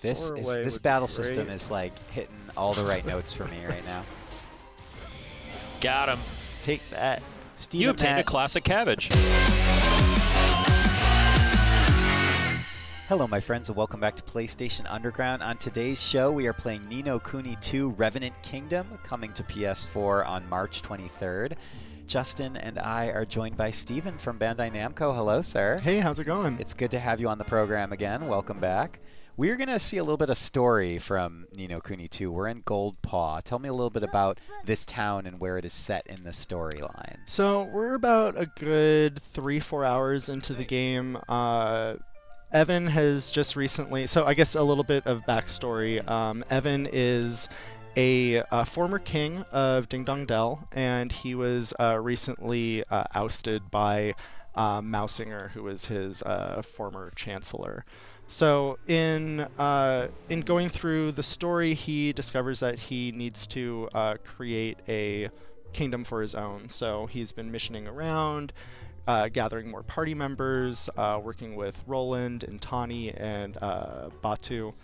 This battle system is like hitting all the right notes for me right now. Got him. Take that. Steve, You obtained a classic cabbage. Hello, my friends, and welcome back to PlayStation Underground. On today's show, we are playing Ni no Kuni 2 Revenant Kingdom, coming to PS4 on March 23rd. Justin and I are joined by Steven from Bandai Namco. Hello, sir. Hey, how's it going? It's good to have you on the program again. Welcome back. We're going to see a little bit of story from Ni no Kuni 2. We're in Gold Paw. Tell me a little bit about this town and where it is set in the storyline. So we're about a good 3-4 hours into the game. Evan has just recently, so I guess a little bit of backstory. Evan is a former king of Ding Dong Dell, and he was recently ousted by Mausinger, who was his former chancellor. So in going through the story, he discovers that he needs to create a kingdom for his own. So he's been missioning around, gathering more party members, working with Roland and Tani and Batu.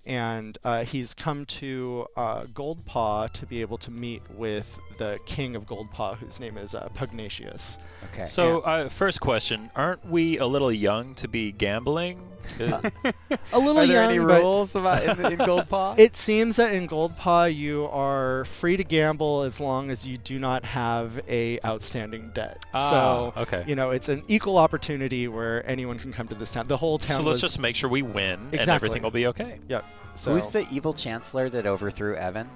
And he's come to Gold Paw to be able to meet with the king of Gold Paw, whose name is Pugnacious. Okay. So, first question: aren't we a little young to be gambling? A little Are there young, any but rules about in Gold Paw? it seems that in Gold Paw you are free to gamble as long as you do not have a outstanding debt. So, okay. you know, it's an equal opportunity where anyone can come to this town. The whole town. So let's just make sure we win, and everything will be okay. Yep. So Who's the evil chancellor that overthrew Evan?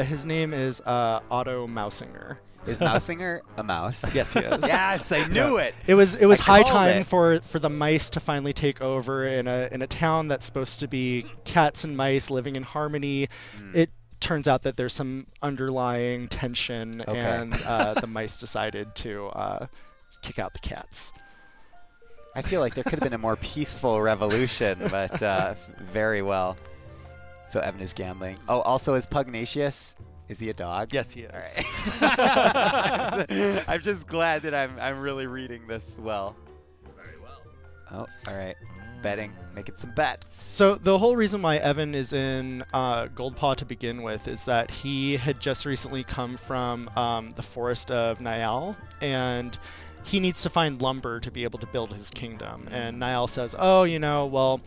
his name is Otto Mausinger. Is Mausinger a mouse? Yes, he is. Yes, I knew it. It was I high called time it. for the mice to finally take over in a town that's supposed to be cats and mice living in harmony. It turns out that there's some underlying tension, Okay. and the mice decided to kick out the cats. I feel like there could have been a more peaceful revolution, but very well. So Evan is gambling. Oh, also is Pugnacious? Is he a dog? Yes, he is. All right. I'm just glad that I'm really reading this well. Very well. Oh, all right. Betting, making some bets. So the whole reason why Evan is in Gold Paw to begin with is that he had just recently come from the forest of Niall, and he needs to find lumber to be able to build his kingdom. And Niall says, oh, you know, well,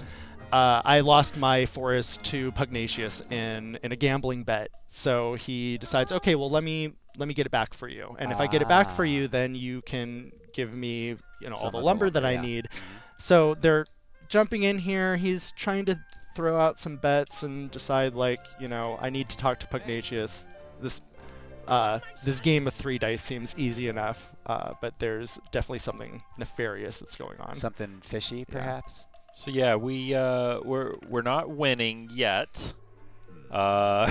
I lost my forest to Pugnacious in a gambling bet. So he decides, okay, well, let me get it back for you. And if I get it back for you, then you can give me, you know, all the lumber that I need. So they're jumping in here. He's trying to throw out some bets and decide, like, you know, I need to talk to Pugnacious. This game of 3 dice seems easy enough, but there's definitely something nefarious that's going on. Something fishy, perhaps? So yeah, we're not winning yet. No,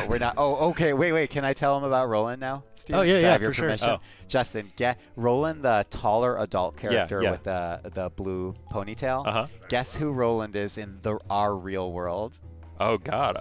we're not. Oh, okay. Wait. Can I tell him about Roland now, Steve? Oh, yeah, Do I yeah, have your for sure. permission? Oh. Justin, Roland, the taller adult character yeah. with the blue ponytail. Uh-huh. Guess who Roland is in our real world? Oh God.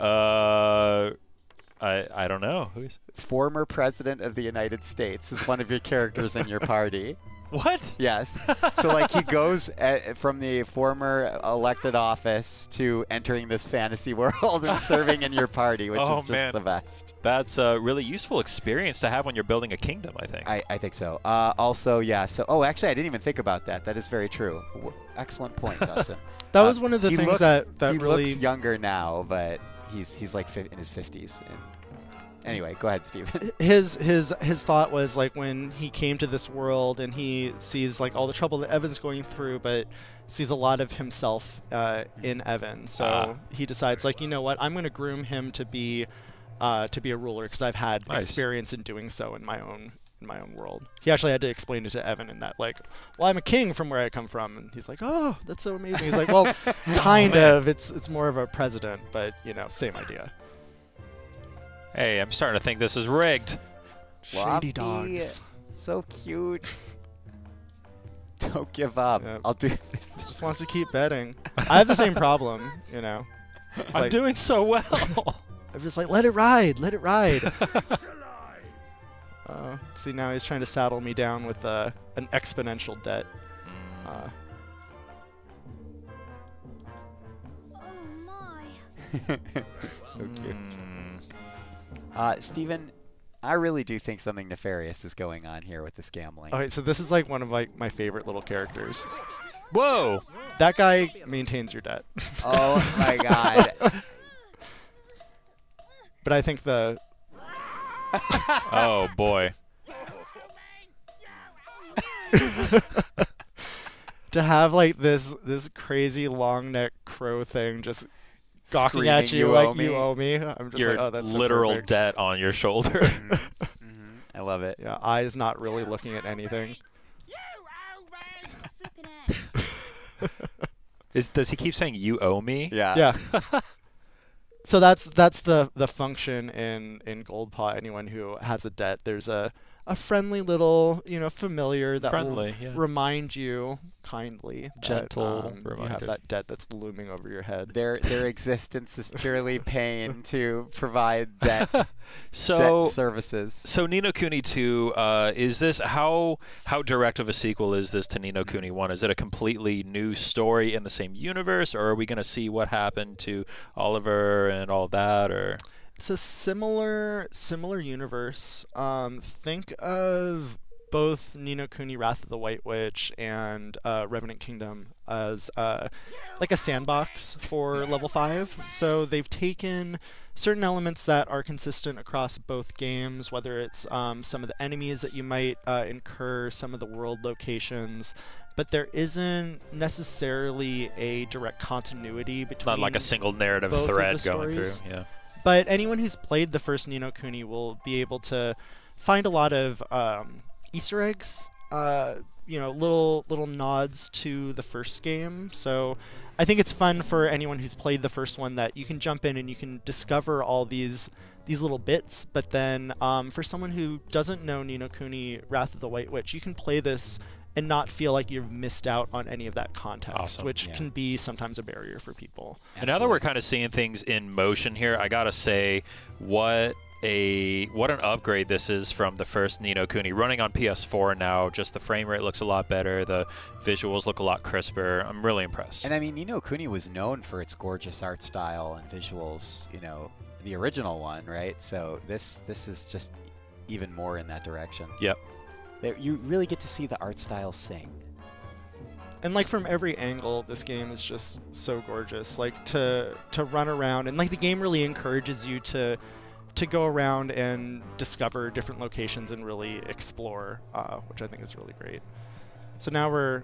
I don't know. Who's Former president of the United States is one of your characters in your party. what? Yes. So like he goes from the former elected office to entering this fantasy world and serving in your party, which Oh, is just man. the best. That's a really useful experience to have when you're building a kingdom, I think. I think so. Also, yeah. So, actually, I didn't even think about that. That is very true. Excellent point, Justin. That was one of the he things looks, that he really looks younger now, but he's like in his 50s. Anyway, go ahead, Steven. his thought was, like, when he came to this world and he sees, like, all the trouble that Evan's going through, but sees a lot of himself in Evan. So he decides, like, you know what, I'm going to groom him to be a ruler, because I've had experience in doing so in my own world. He actually had to explain it to Evan in that, like, well, I'm a king from where I come from, and he's like, oh, that's so amazing. He's like, well, kind of. It's more of a president, but, you know, same idea. Hey, I'm starting to think this is rigged. Shady dogs. So cute. Don't give up. Yep. I'll do this. Just wants to keep betting. I have the same problem, you know. It's I'm like, doing so well. I'm just like, let it ride, let it ride. See, now he's trying to saddle me down with an exponential debt. Oh my, So cute. Mm. Steven, I really do think something nefarious is going on here with this gambling. Okay, so this is like one of my favorite little characters. Whoa! That guy maintains your debt. Oh my god. But I think the Oh boy. to have like this crazy long neck crow thing just gawking Screaming, at you "You like owe me." you owe me. I'm just Your like, oh, that's so literal perfect. debt on your shoulder. Mhm. I love it. Yeah, eyes not really looking at anything. Does he keep saying you owe me? Yeah. Yeah. So that's the function in Gold Paw. Anyone who has a debt, there's a friendly little familiar that Friendly, will yeah. remind you kindly, Gentle that, you have reminders. that debt that's looming over your head. Their existence is purely pain to provide debt So services. So Ni no Kuni 2, is this how direct of a sequel is this to Ni no Kuni 1? Is it a completely new story in the same universe, or are we going to see what happened to Oliver and all that, or? It's a similar universe. Think of both Ni no Kuni: Wrath of the White Witch and Revenant Kingdom as like a sandbox for level 5. So they've taken certain elements that are consistent across both games, whether it's some of the enemies that you might incur, some of the world locations, but there isn't necessarily a direct continuity between Not like a single narrative both of thread the going stories. through. Yeah. But anyone who's played the first Ni no Kuni will be able to find a lot of Easter eggs, little nods to the first game. So I think it's fun for anyone who's played the first one that you can jump in and you can discover all these little bits. But then for someone who doesn't know Ni no Kuni: Wrath of the White Witch, you can play this and not feel like you've missed out on any of that context, Awesome. which Yeah. can be sometimes a barrier for people. And now that we're kind of seeing things in motion here, I gotta say, what an upgrade this is from the first Ni no Kuni. Running on PS4 now, just the frame rate looks a lot better, the visuals look a lot crisper. I'm really impressed. And I mean, Ni no Kuni was known for its gorgeous art style and visuals, the original one, right? So this is just even more in that direction. Yep. You really get to see the art style sing. And like from every angle, this game is just so gorgeous. Like to run around, and like the game really encourages you to go around and discover different locations and really explore, which I think is really great. So now we're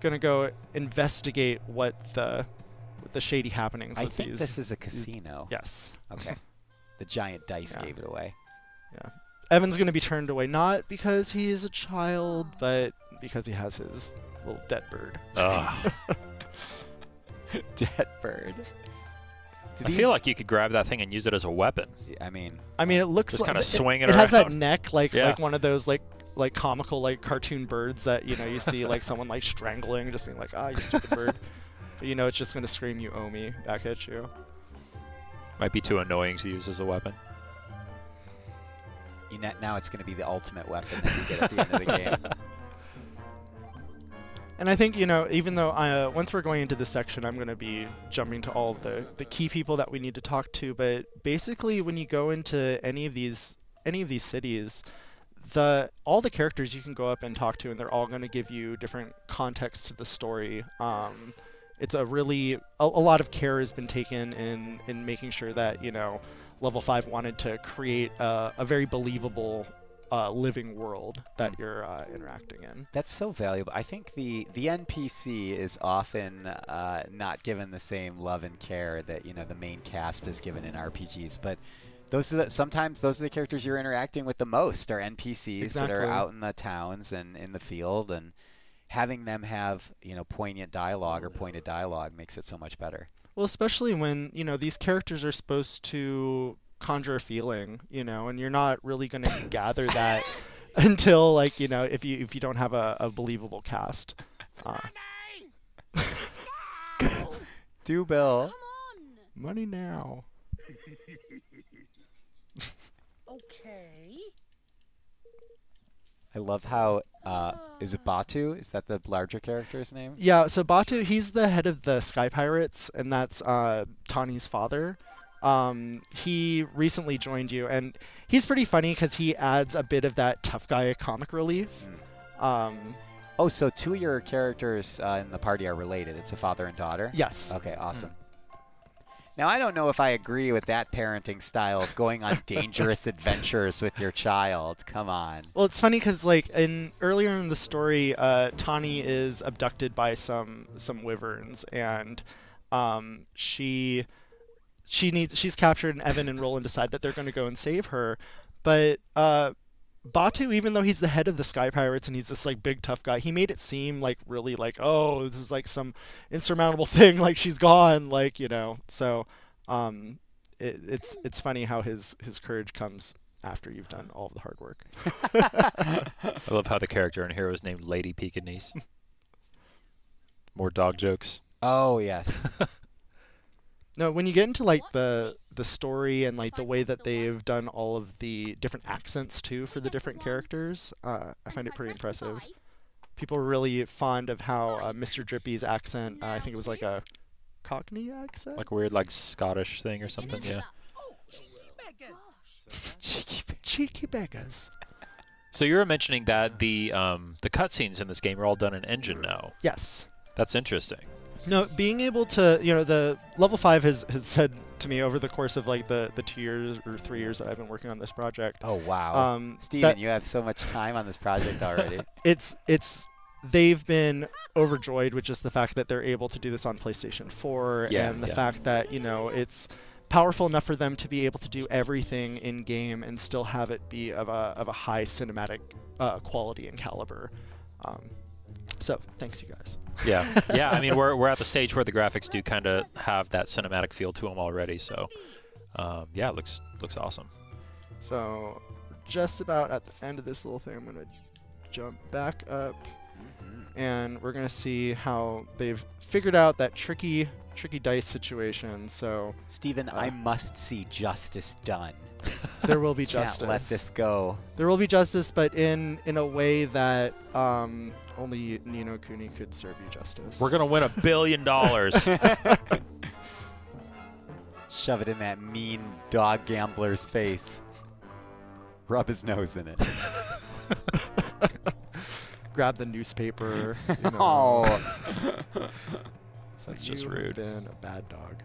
gonna go investigate what the shady happenings I with think these. this is a casino. Yes. Okay. The giant dice Yeah. gave it away. Yeah. Evan's gonna be turned away not because he is a child, but because he has his little debt bird. Ugh. Dead bird. I feel like you could grab that thing and use it as a weapon. I mean, It looks Just like kinda it- swing it It has that around. neck like Yeah. one of those like comical like cartoon birds that you see like someone like strangling, just being like, ah, you stupid bird. But it's just gonna scream, "You owe me," back at you. Might be too annoying to use as a weapon. now it's going to be the ultimate weapon that you get at the end of the game. And I think even though once we're going into this section, I'm going to be jumping to all of the key people that we need to talk to. But basically, when you go into any of these cities, all the characters you can go up and talk to, and they're all going to give you different context to the story. It's a lot of care has been taken in making sure that Level 5 wanted to create a very believable living world that you're interacting in. That's so valuable. I think the NPC is often not given the same love and care that the main cast is given in RPGs, but sometimes those are the characters you're interacting with the most are NPCs that are Exactly. out in the towns and in the field, and having them have poignant dialogue or pointed dialogue makes it so much better. Well, especially when these characters are supposed to conjure a feeling, and you're not really going to gather that until if you don't have a believable cast. Do Bill. Money now. Okay. I love how is it Batu? Is that the larger character's name? Yeah, so Batu, he's the head of the Sky Pirates, and that's Tani's father. He recently joined you, and he's pretty funny because he adds a bit of that tough guy comic relief. Oh, so two of your characters in the party are related. It's a father and daughter? Yes. Okay, awesome. Now, I don't know if I agree with that parenting style of going on dangerous adventures with your child. Come on. Well, it's funny because like earlier in the story, Tani is abducted by some wyverns, and she's captured, and Evan and Roland decide that they're going to go and save her, but Batu, even though he's the head of the Sky Pirates and he's this like big tough guy, he made it seem like really like, oh, this is like some insurmountable thing, like she's gone, like, you know. So it's funny how his courage comes after you've done all of the hard work. I love how the character in here was named Lady Pekingese. More dog jokes. Oh, yes. No, when you get into like the story and like the way that they've done all of the different accents too for the different characters, I find it pretty impressive. People were really fond of how Mr. Drippy's accent, I think it was like a Cockney accent? Like a weird like Scottish thing or something, yeah. Cheeky beggars. So you were mentioning that the cutscenes in this game are all done in engine now. Yes. That's interesting. No, being able to, you know, the level 5 has said to me over the course of like the 2 years or 3 years that I've been working on this project. Oh, wow. Steven, you have so much time on this project already. They've been overjoyed with just the fact that they're able to do this on PlayStation 4 and the fact that, you know, it's powerful enough for them to be able to do everything in game and still have it be of a high cinematic quality and caliber. So thanks, you guys. Yeah, yeah. I mean, we're at the stage where the graphics do kind of have that cinematic feel to them already. So, yeah, it looks awesome. So, just about at the end of this little thing, I'm gonna jump back up, and we're gonna see how they've figured out that tricky dice situation. So, Steven, I must see justice done. There will be justice. Can't let this go. There will be justice, but in a way that only Ni no Kuni could serve you justice. We're gonna win $1 billion. Shove it in that mean dog gambler's face. Rub his nose in it. Grab the newspaper. You know. Oh. That's just You rude. have been a bad dog.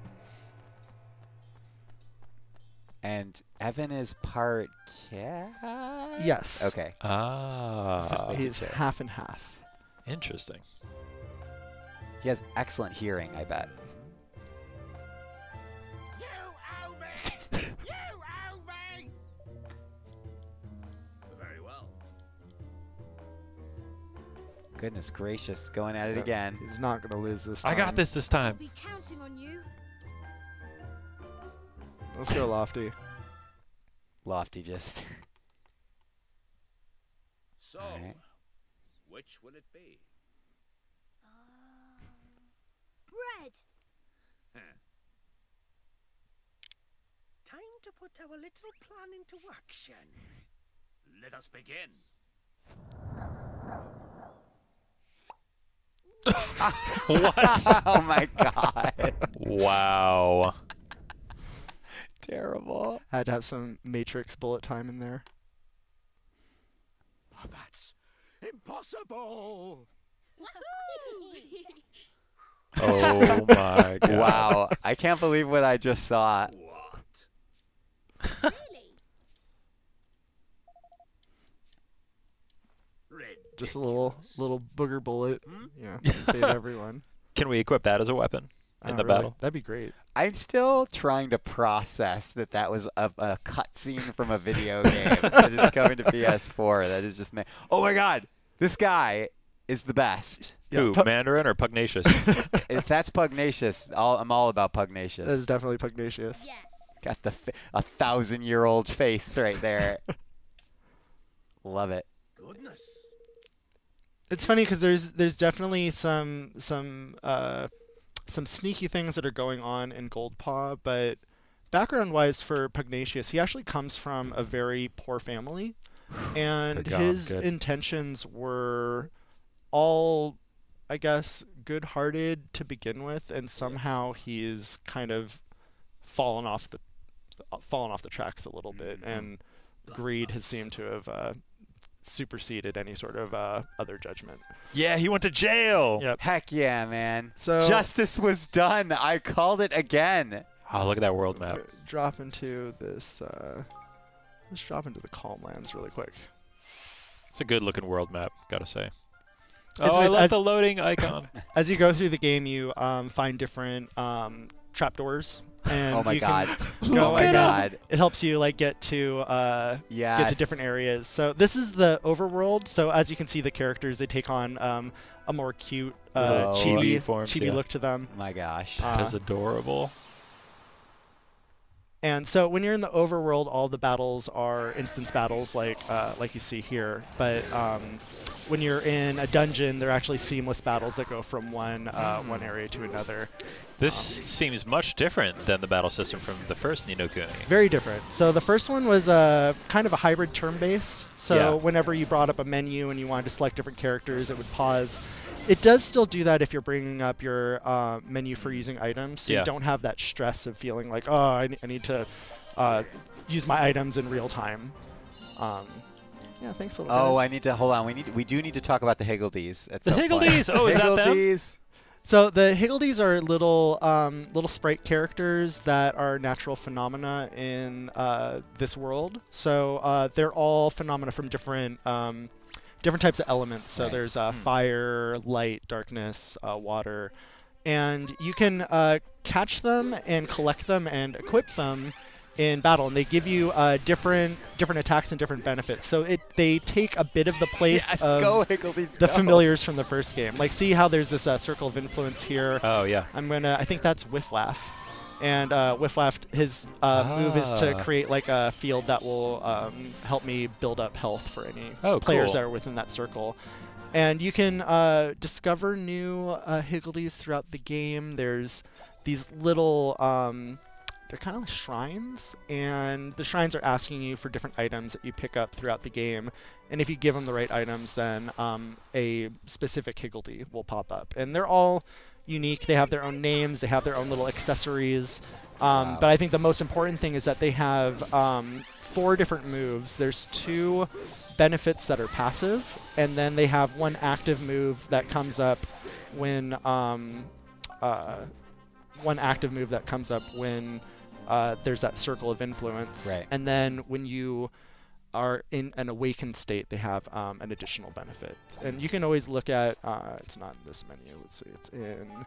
And Evan is part cat? Yes. Okay. Ah. He's half and half. Interesting. He has excellent hearing, I bet. You owe me! You owe me! Very well. Goodness gracious, going at it again. He's not going to lose this time. I got this time. I'll be counting on you. Let's go, Lofty. Lofty just. So, Alright. which will it be? Red. Time to put our little plan into action. Let us begin. What? Oh my god. Wow. Terrible. Had to have some Matrix bullet time in there. Oh, that's impossible. Oh my god. Wow. I can't believe what I just saw. What? Really? Just a little booger bullet. Hmm? Yeah, save everyone. Can we equip that as a weapon in the Really? battle? That'd be great. I'm still trying to process that was a cutscene from a video game that is coming to PS4. That is just oh my god, this guy is the best. Who, Yeah, Mandarin or Pugnacious? If that's Pugnacious, I'm all about Pugnacious. That is definitely Pugnacious. Yeah. Got the 1,000-year-old face right there. Love it. Goodness. It's funny because there's definitely some sneaky things that are going on in Goldpaw, but background-wise for Pugnacious, he actually comes from a very poor family. and gone. his Good. intentions were all, I guess, good-hearted to begin with, and somehow he's kind of fallen off the tracks a little bit, and greed has seemed to have superseded any sort of other judgment. Yeah, he went to jail. Yep. Heck yeah, man. So Justice was done. I called it again. Oh, look at that world map. Drop into this. Let's drop into the Calm Lands really quick. It's a good-looking world map, gotta say. It's- Oh, I it's- love as- the loading icon. As you go through the game, you find different trapdoors. And Oh my you god. Can go Oh my and, god. It helps you like get to Yes. different areas. So this is the overworld. So as you can see, the characters, they take on a more cute Little chibi forms, yeah. look to them. My gosh. That is adorable. And so when you're in the overworld, all the battles are instance battles, like you see here. But when you're in a dungeon, they're actually seamless battles that go from one area to another. This seems much different than the battle system from the first Ni no Kuni. Very different. So the first one was kind of a hybrid turn-based. So Yeah. whenever you brought up a menu and you wanted to select different characters, it would pause. It does still do that if you're bringing up your menu for using items, so Yeah. you don't have that stress of feeling like, oh, I need to use my items in real time. Yeah, thanks a lot. Oh, guys. I need to hold on. We do need to talk about the Higgledies at The some point. Higgledies! Oh, is that them? Higgledies. So the Higgledies are little sprite characters that are natural phenomena in this world. So they're all phenomena from different types of elements. So Right. there's fire, light, darkness, water, and you can catch them and collect them and equip them in battle, and they give you different attacks and different benefits. So they take a bit of the place Yes, of go Higgledies, the go. familiars from the first game. Like, see how there's this circle of influence here. Oh, yeah. I think that's Whifflaff. And Whifflaff, his move is to create like a field that will help me build up health for any players cool. that are within that circle. And you can discover new Higgledies throughout the game. There's these little, they're kind of like shrines, and the shrines are asking you for different items that you pick up throughout the game. And if you give them the right items, then a specific Higgledy will pop up. And they're all unique. They have their own names. They have their own little accessories. But I think the most important thing is that they have 4 different moves. There's 2 benefits that are passive, and then they have 1 active move that comes up when there's that circle of influence. Right. And then when you are in an awakened state, they have an additional benefit. And you can always look at, it's not in this menu, let's see, it's in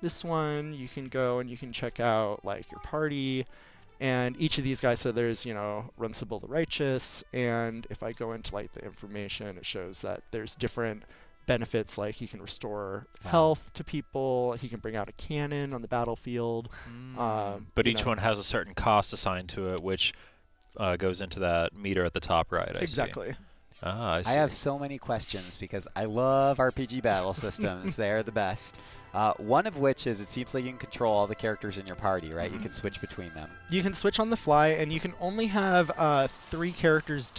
this one. You can go and you can check out like your party, and each of these guys, so there's, Runcible the Righteous, and if I go into like the information, it shows that there's different benefits, like he can restore health to people, he can bring out a cannon on the battlefield. But each one has a certain cost assigned to it, which goes into that meter at the top right. I see. Exactly. Ah, I see. I have so many questions because I love RPG battle systems. They're the best. One of which is it seems like you can control all the characters in your party, right? You can switch between them. You can switch on the fly, and you can only have 3 characters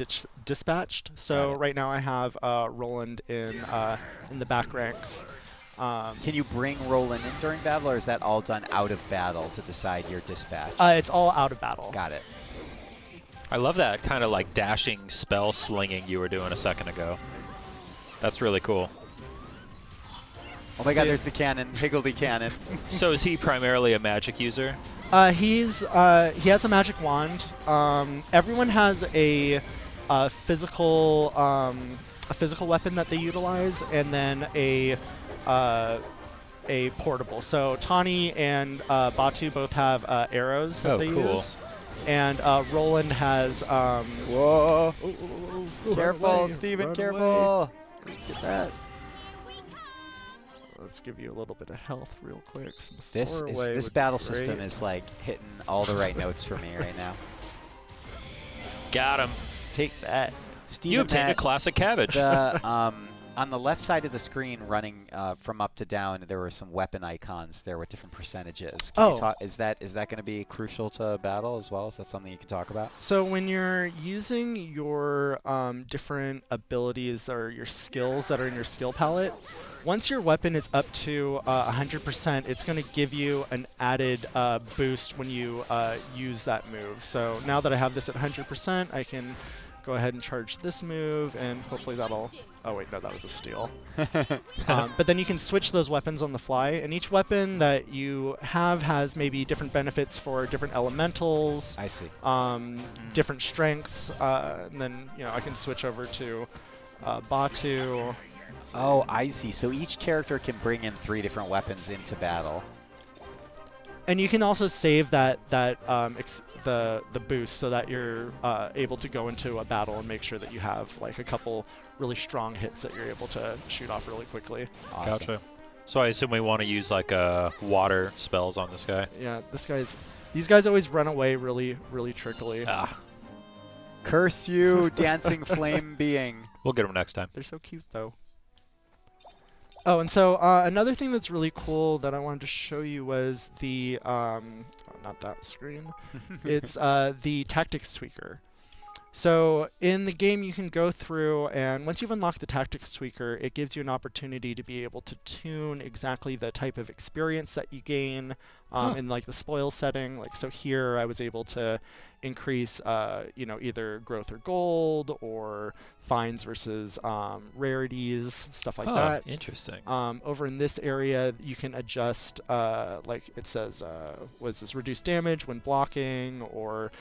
dispatched. So right now I have Roland in the back ranks. Can you bring Roland in during battle, or is that all done out of battle to decide your dispatch? It's all out of battle. Got it. I love that kind of like dashing spell slinging you were doing a second ago. That's really cool. Oh my god, there's the cannon, Higgledy cannon. So is he primarily a magic user? He has a magic wand. Everyone has a physical weapon that they utilize, and then a portable. So Tani and Batu both have arrows that they use. And Roland has Whoa! Careful, Steven, careful! Get that. Let's give you a little bit of health real quick. This battle system is like hitting all the right notes for me right now. Got him. Take that. Steven, You obtained a classic cabbage. The On the left side of the screen, running from up to down, there were some weapon icons there with different percentages. Can you is that going to be crucial to battle as well? Is that something you can talk about? So when you're using your different abilities or your skills that are in your skill palette, once your weapon is up to 100%, it's going to give you an added boost when you use that move. So now that I have this at 100%, I can go ahead and charge this move, and hopefully that'll... Oh wait, no, that was a steal. But then you can switch those weapons on the fly, and each weapon that you have has maybe different benefits for different elementals. I see. Different strengths, and then I can switch over to Batu. Oh, I see. So each character can bring in 3 different weapons into battle. And you can also save the boost so that you're able to go into a battle and make sure that you have like a couple really strong hits that you're able to shoot off really quickly. Awesome. Gotcha. So I assume we want to use like water spells on this guy. Yeah, these guys always run away really, really trickily. Ah. Curse you, dancing flame being. We'll get him next time. They're so cute though. Oh, and so another thing that's really cool that I wanted to show you was the, not that screen, it's the tactics tweaker. So in the game you can go through, and once you've unlocked the tactics tweaker, it gives you an opportunity to be able to tune exactly the type of experience that you gain in like the spoil setting. Like so here I was able to increase either growth or gold, or finds versus rarities, stuff like that. Interesting. Over in this area you can adjust like it says was this reduced damage when blocking, or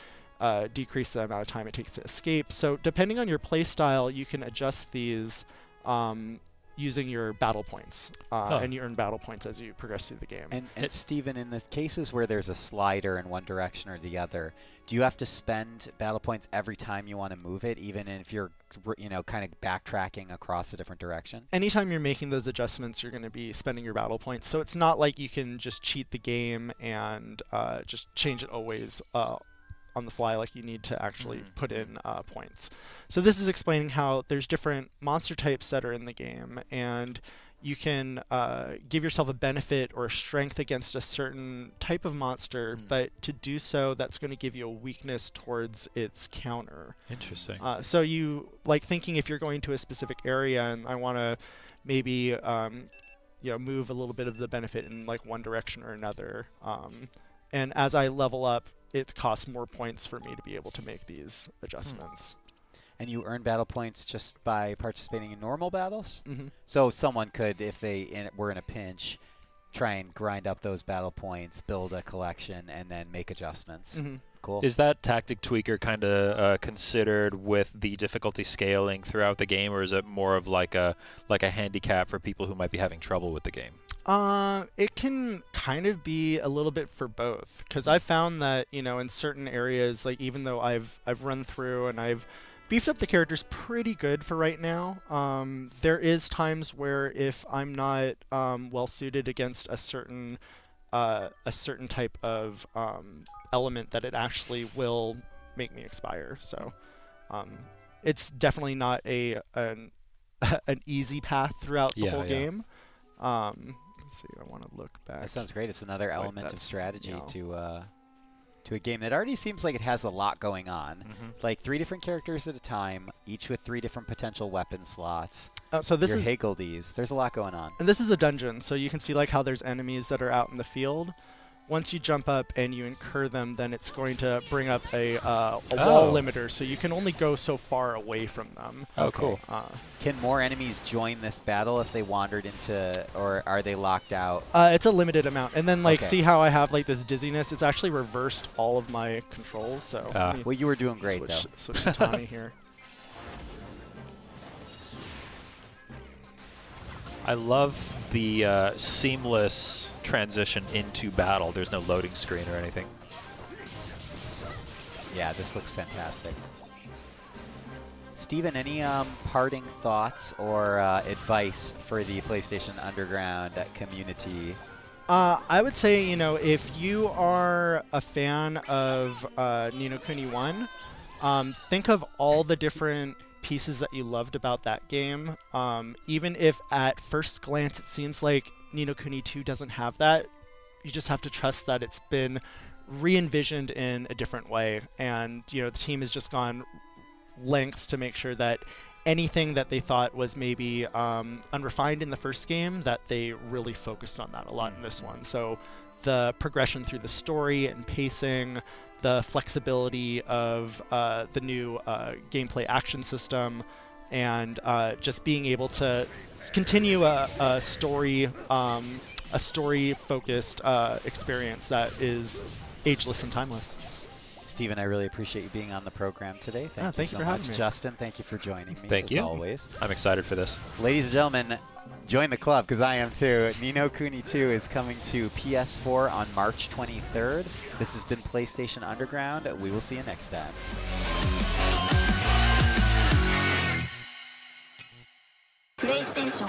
decrease the amount of time it takes to escape. So depending on your playstyle, you can adjust these using your battle points, and you earn battle points as you progress through the game. And Steven, in the cases where there's a slider in one direction or the other, do you have to spend battle points every time you want to move it, even if you're kind of backtracking across a different direction? Anytime you're making those adjustments, you're going to be spending your battle points. So it's not like you can just cheat the game and just change it always on the fly. Like you need to actually put in points. So this is explaining how there's different monster types that are in the game, and you can give yourself a benefit or a strength against a certain type of monster, but to do so, that's going to give you a weakness towards its counter. Interesting. So you like thinking if you're going to a specific area and I want to maybe move a little bit of the benefit in like one direction or another, and as I level up, it costs more points for me to be able to make these adjustments. And you earn battle points just by participating in normal battles? Mm-hmm. So someone could, if they were in a pinch, try and grind up those battle points, build a collection, and then make adjustments. Mm-hmm. Cool. Is that tactic tweaker kind of considered with the difficulty scaling throughout the game, or is it more of like a handicap for people who might be having trouble with the game? It can kind of be a little bit for both, because I've found that in certain areas, like even though I've run through and I've beefed up the characters pretty good for right now, there is times where if I'm not well suited against a certain type of element, that it actually will make me expire. So it's definitely not an easy path throughout the whole game. Let's see, I want to look back. That sounds great. It's another element of strategy to a game that already seems like it has a lot going on. Like 3 different characters at a time, each with 3 different potential weapon slots. So this Your is Higgledies. There's a lot going on. And this is a dungeon, so you can see like how there's enemies that are out in the field. Once you jump up and you incur them, then it's going to bring up a wall limiter, so you can only go so far away from them. Oh, cool. Can more enemies join this battle if they wandered into, or are they locked out? It's a limited amount. And then like see how I have like this dizziness? It's actually reversed all of my controls. So well, you were doing great switch to Tommy here. I love the seamless transition into battle. There's no loading screen or anything. Yeah, this looks fantastic. Steven, any parting thoughts or advice for the PlayStation Underground community? I would say, if you are a fan of Ni no Kuni 1, think of all the different pieces that you loved about that game, even if at first glance it seems like Ni no Kuni 2 doesn't have that, you just have to trust that it's been re-envisioned in a different way. And, you know, the team has just gone lengths to make sure that anything that they thought was maybe unrefined in the first game, that they really focused on that a lot in this one. So the progression through the story and pacing, the flexibility of the new gameplay action system, and just being able to continue a story-focused experience that is ageless and timeless. Stephen, I really appreciate you being on the program today. Thank you so for much. having me. Justin, thank you for joining me. Thank you. As always. I'm excited for this. Ladies and gentlemen, join the club because I am too. Ni no Kuni 2 is coming to PS4 on March 23rd. This has been PlayStation Underground. We will see you next time. PlayStation